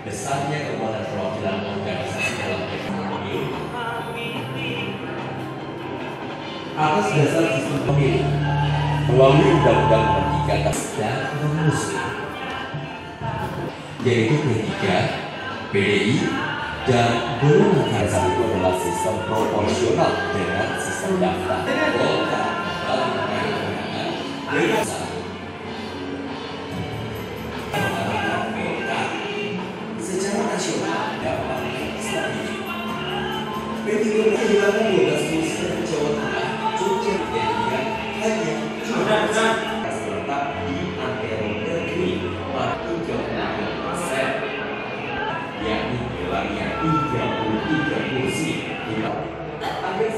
besarnya kekuatan perwakilan organisasi dalam pemilu atas dasar sistem pemilu melalui Undang-Undang Nomor 3 dan Muslim, yaitu P3, PDI, dan golongan karya itu adalah sistem proporsional dengan sistem daftar. Golkar dengan secara nasional dapat stabil. P3 menghilangkan 12 kursi dari Jawa Tengah, Jogja, dan hanya terletak di antero negeri 33%, yakni hilangnya 33 kursi. Target